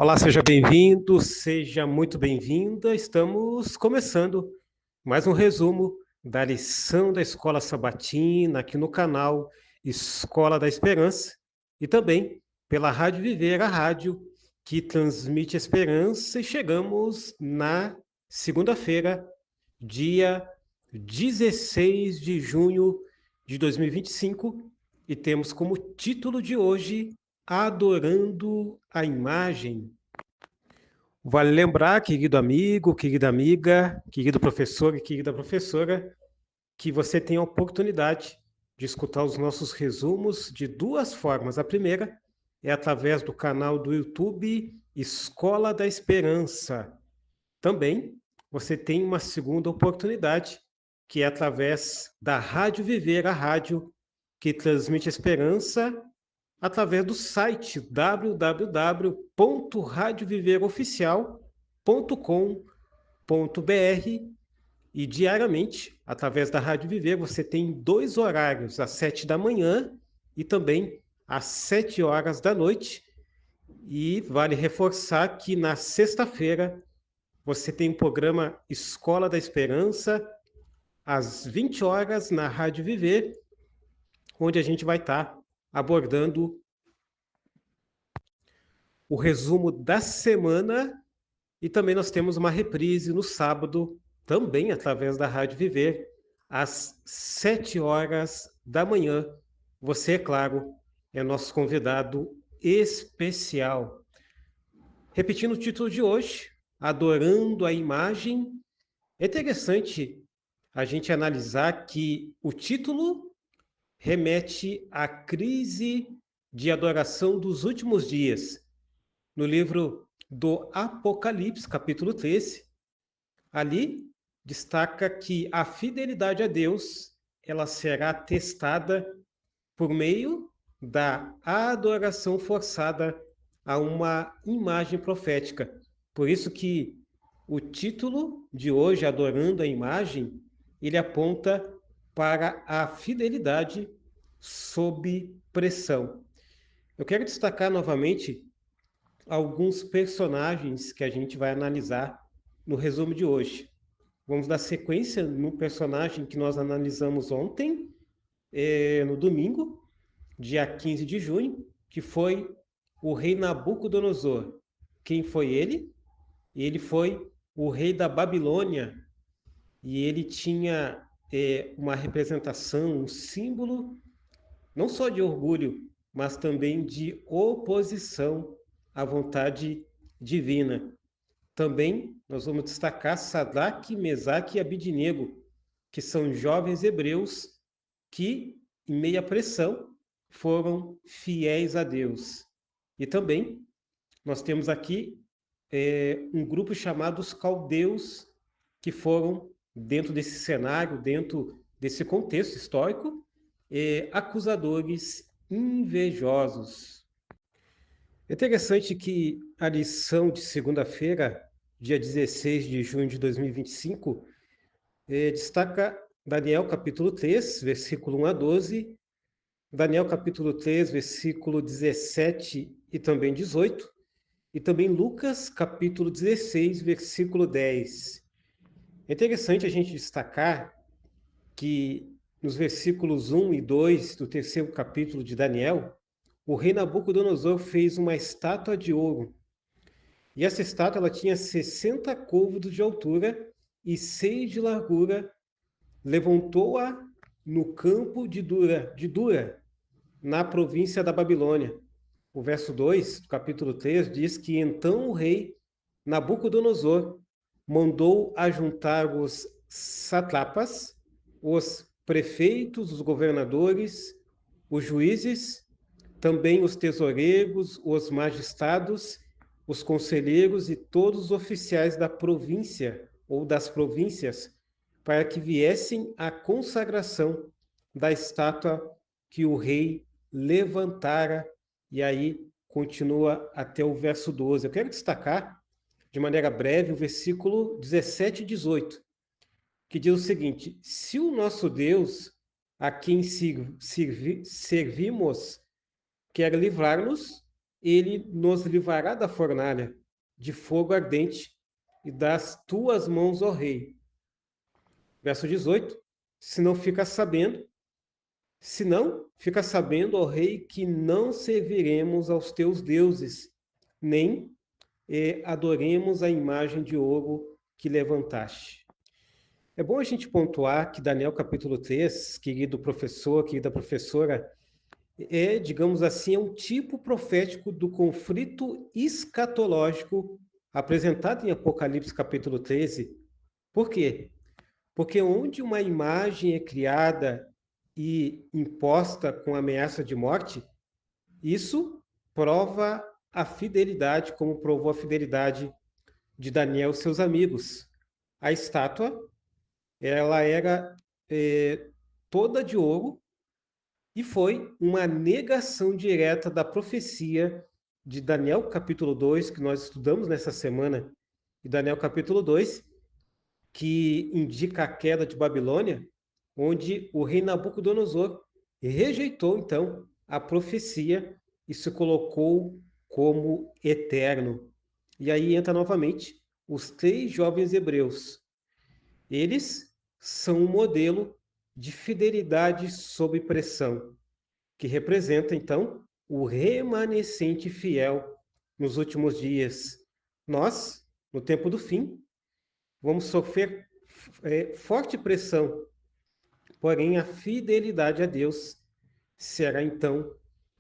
Olá, seja bem-vindo, seja muito bem-vinda. Estamos começando mais um resumo da lição da Escola Sabatina aqui no canal Escola da Esperança e também pela Rádio Viver, a rádio que transmite esperança. E chegamos na segunda-feira, dia 16 de junho de 2025, e temos como título de hoje Adorando a Imagem. Vale lembrar, querido amigo, querida amiga, querido professor e querida professora, que você tem a oportunidade de escutar os nossos resumos de duas formas. A primeira é através do canal do YouTube Escola da Esperança. Também você tem uma segunda oportunidade, que é através da Rádio Viver, a rádio que transmite esperança, através do site www.radioviveroficial.com.br, e diariamente, através da Rádio Viver, você tem dois horários, às 7 da manhã e também às 7 horas da noite. E vale reforçar que na sexta-feira você tem o programa Escola da Esperança, às 20 horas na Rádio Viver, onde a gente vai estar abordando o resumo da semana, e também nós temos uma reprise no sábado, também através da Rádio Viver, às 7 horas da manhã. Você, é claro, é nosso convidado especial. Repetindo o título de hoje, Adorando a Imagem. É interessante a gente analisar que o título remete à crise de adoração dos últimos dias. No livro do Apocalipse, capítulo 13, ali destaca que a fidelidade a Deus ela será testada por meio da adoração forçada a uma imagem profética. Por isso que o título de hoje, Adorando a Imagem, ele aponta para a fidelidade sob pressão. Eu quero destacar novamente alguns personagens que a gente vai analisar no resumo de hoje. Vamos dar sequência no personagem que nós analisamos ontem, no domingo, dia 15 de junho, que foi o rei Nabucodonosor. Quem foi ele? Ele foi o rei da Babilônia, e ele tinha uma representação, um símbolo, não só de orgulho, mas também de oposição à vontade divina. Também nós vamos destacar Sadraque, Mesaque e Abidnego, que são jovens hebreus que, em meia pressão, foram fiéis a Deus. E também nós temos aqui um grupo chamado os caldeus, que foram, dentro desse cenário, dentro desse contexto histórico, acusadores invejosos. É interessante que a lição de segunda-feira, dia 16 de junho de 2025, destaca Daniel capítulo 3, versículo 1 a 12, Daniel capítulo 3, versículo 17 e também 18, e também Lucas capítulo 16, versículo 10. É interessante a gente destacar que nos versículos 1 e 2 do terceiro capítulo de Daniel, o rei Nabucodonosor fez uma estátua de ouro. E essa estátua ela tinha 60 côvados de altura e 6 de largura. Levantou-a no campo de Dura, na província da Babilônia. O verso 2 do capítulo 3 diz que então o rei Nabucodonosor mandou ajuntar os sátrapas, os prefeitos, os governadores, os juízes, também os tesoureiros, os magistrados, os conselheiros e todos os oficiais da província ou das províncias, para que viessem à consagração da estátua que o rei levantara. E aí continua até o verso 12. Eu quero destacar, de maneira breve, o versículo 17 e 18, que diz o seguinte: se o nosso Deus, a quem servimos, quer livrar-nos, ele nos livrará da fornalha, de fogo ardente, e das tuas mãos, ó rei. Verso 18. Se não fica sabendo, se não, fica sabendo, ó rei, que não serviremos aos teus deuses, nem adoremos a imagem de ouro que levantaste. É bom a gente pontuar que Daniel capítulo 3, querido professor, querida professora, digamos assim, é um tipo profético do conflito escatológico apresentado em Apocalipse capítulo 13. Por quê? Porque onde uma imagem é criada e imposta com ameaça de morte, isso prova a fidelidade, como provou a fidelidade de Daniel e seus amigos. A estátua, ela era toda de ouro e foi uma negação direta da profecia de Daniel capítulo 2, que nós estudamos nessa semana, e Daniel capítulo 2, que indica a queda de Babilônia, onde o rei Nabucodonosor rejeitou então a profecia e se colocou como eterno. E aí entra novamente os 3 jovens hebreus. Eles são um modelo de fidelidade sob pressão, que representa então o remanescente fiel nos últimos dias. Nós, no tempo do fim, vamos sofrer forte pressão, porém a fidelidade a Deus será então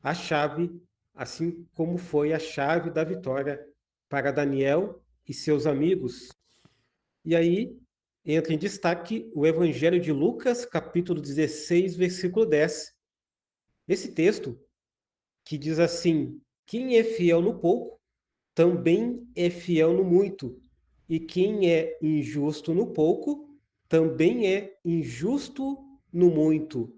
a chave, assim como foi a chave da vitória para Daniel e seus amigos. E aí entra em destaque o Evangelho de Lucas, capítulo 16, versículo 10. Esse texto que diz assim: quem é fiel no pouco, também é fiel no muito. E quem é injusto no pouco, também é injusto no muito.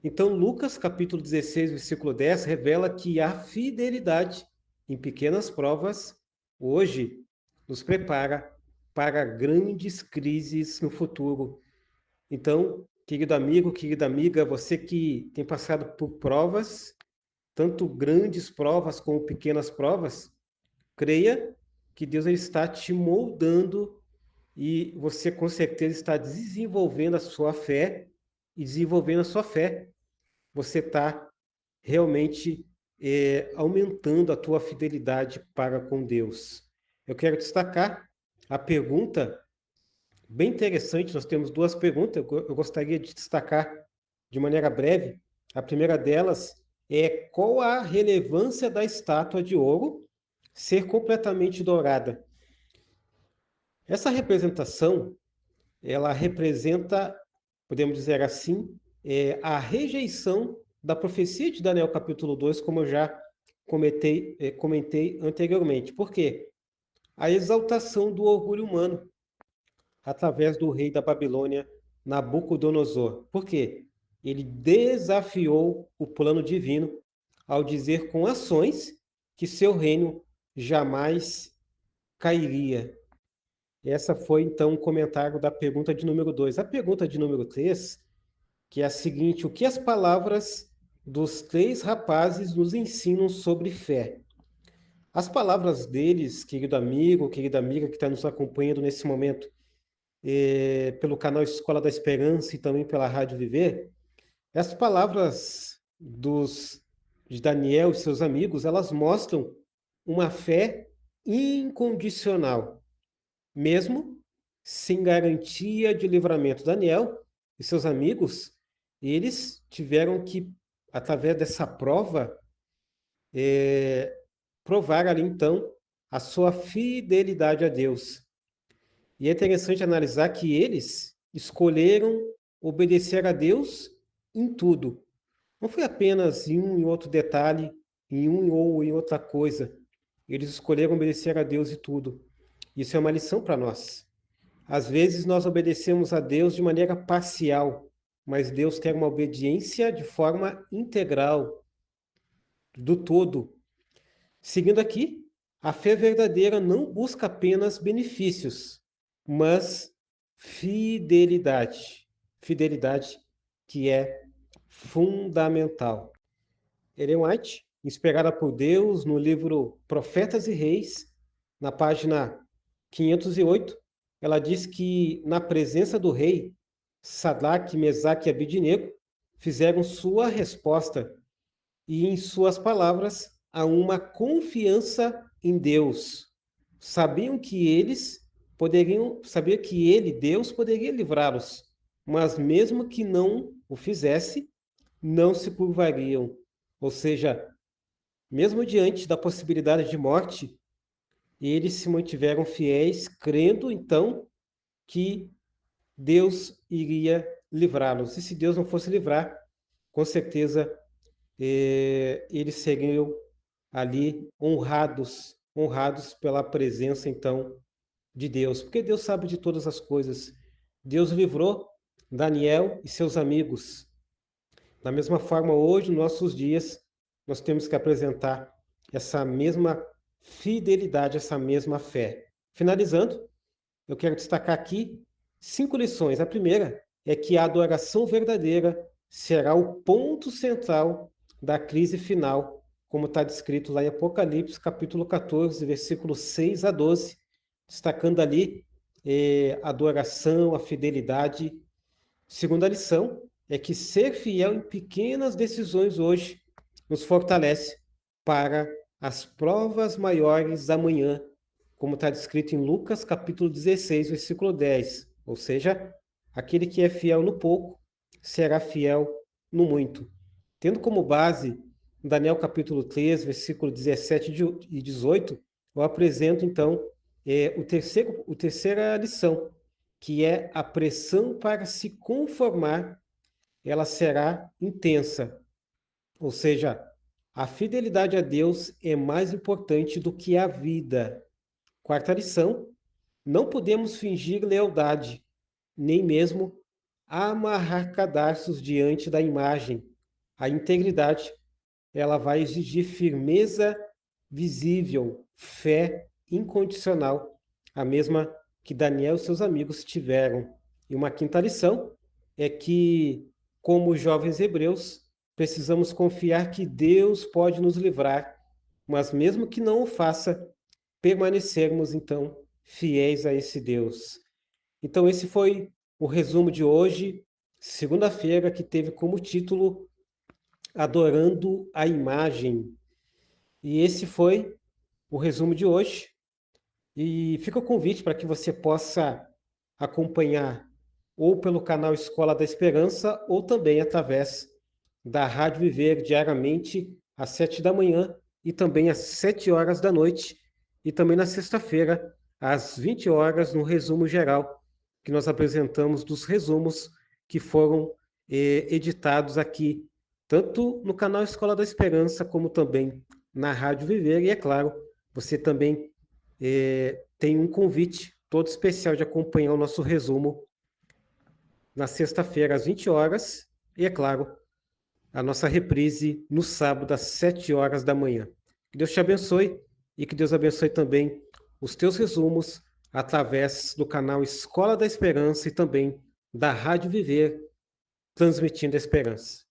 Então, Lucas capítulo 16, versículo 10, revela que a fidelidade em pequenas provas hoje nos prepara para grandes crises no futuro. Então, querido amigo, querida amiga, você que tem passado por provas, tanto grandes provas como pequenas provas, creia que Deus ele está te moldando e você com certeza está desenvolvendo a sua fé e desenvolvendo a sua fé. Você está realmente aumentando a tua fidelidade para com Deus. Eu quero destacar a pergunta bem interessante. Nós temos 2 perguntas. Eu gostaria de destacar de maneira breve. A primeira delas é: qual a relevância da estátua de ouro ser completamente dourada? Essa representação, ela representa, podemos dizer assim, a rejeição da profecia de Daniel capítulo 2, como eu já comentei anteriormente. Por quê? A exaltação do orgulho humano através do rei da Babilônia, Nabucodonosor. Por quê? Ele desafiou o plano divino ao dizer com ações que seu reino jamais cairia. Essa foi, então, o comentário da pergunta de número 2. A pergunta de número 3, que é a seguinte: o que as palavras dos 3 rapazes nos ensinam sobre fé? As palavras deles, querido amigo, querida amiga que está nos acompanhando nesse momento, pelo canal Escola da Esperança e também pela Rádio Viver, as palavras de Daniel e seus amigos, elas mostram uma fé incondicional, mesmo sem garantia de livramento. Daniel e seus amigos, eles tiveram que, através dessa prova, provar ali então a sua fidelidade a Deus. E é interessante analisar que eles escolheram obedecer a Deus em tudo. Não foi apenas em um e outro detalhe, em um ou em outra coisa. Eles escolheram obedecer a Deus em tudo. Isso é uma lição para nós. Às vezes nós obedecemos a Deus de maneira parcial, mas Deus quer uma obediência de forma integral, do todo. Seguindo aqui, a fé verdadeira não busca apenas benefícios, mas fidelidade. Fidelidade que é fundamental. Ellen White, inspirada por Deus, no livro Profetas e Reis, na página 508, ela diz que na presença do rei, Sadraque, Mesaque e Abidnego fizeram sua resposta e em suas palavras há uma confiança em Deus. Sabia que ele, Deus, poderia livrá-los, mas mesmo que não o fizesse, não se curvariam. Ou seja, mesmo diante da possibilidade de morte, eles se mantiveram fiéis, crendo então que Deus iria livrá-los. E se Deus não fosse livrar, com certeza eles seriam ali honrados pela presença então de Deus, porque Deus sabe de todas as coisas. Deus livrou Daniel e seus amigos. Da mesma forma, hoje, nos nossos dias, nós temos que apresentar essa mesma fidelidade, essa mesma fé. Finalizando, eu quero destacar aqui 5 lições. A primeira é que a adoração verdadeira será o ponto central da crise final, como está descrito lá em Apocalipse, capítulo 14, versículos 6 a 12, destacando ali a adoração, a fidelidade. Segunda lição é que ser fiel em pequenas decisões hoje nos fortalece para as provas maiores amanhã, como está descrito em Lucas capítulo 16, versículo 10. Ou seja, aquele que é fiel no pouco será fiel no muito. Tendo como base Daniel capítulo 3, versículo 17 e 18, eu apresento então a terceira lição, que é a pressão para se conformar, ela será intensa. Ou seja, a fidelidade a Deus é mais importante do que a vida. Quarta lição, não podemos fingir lealdade, nem mesmo amarrar cadarços diante da imagem. A integridade, ela vai exigir firmeza visível, fé incondicional, a mesma que Daniel e seus amigos tiveram. E uma quinta lição é que, como jovens hebreus, precisamos confiar que Deus pode nos livrar, mas mesmo que não o faça, permanecermos então fiéis a esse Deus. Então esse foi o resumo de hoje, segunda-feira, que teve como título Adorando a Imagem. E esse foi o resumo de hoje. E fica o convite para que você possa acompanhar ou pelo canal Escola da Esperança ou também através da Rádio Viver diariamente às 7 da manhã e também às 7 horas da noite e também na sexta-feira às 20 horas no resumo geral que nós apresentamos dos resumos que foram editados aqui, tanto no canal Escola da Esperança como também na Rádio Viver. E é claro, você também tem um convite todo especial de acompanhar o nosso resumo na sexta-feira às 20 horas e, é claro, a nossa reprise no sábado às 7 horas da manhã. Que Deus te abençoe e que Deus abençoe também os teus resumos através do canal Escola da Esperança e também da Rádio Viver, transmitindo a esperança.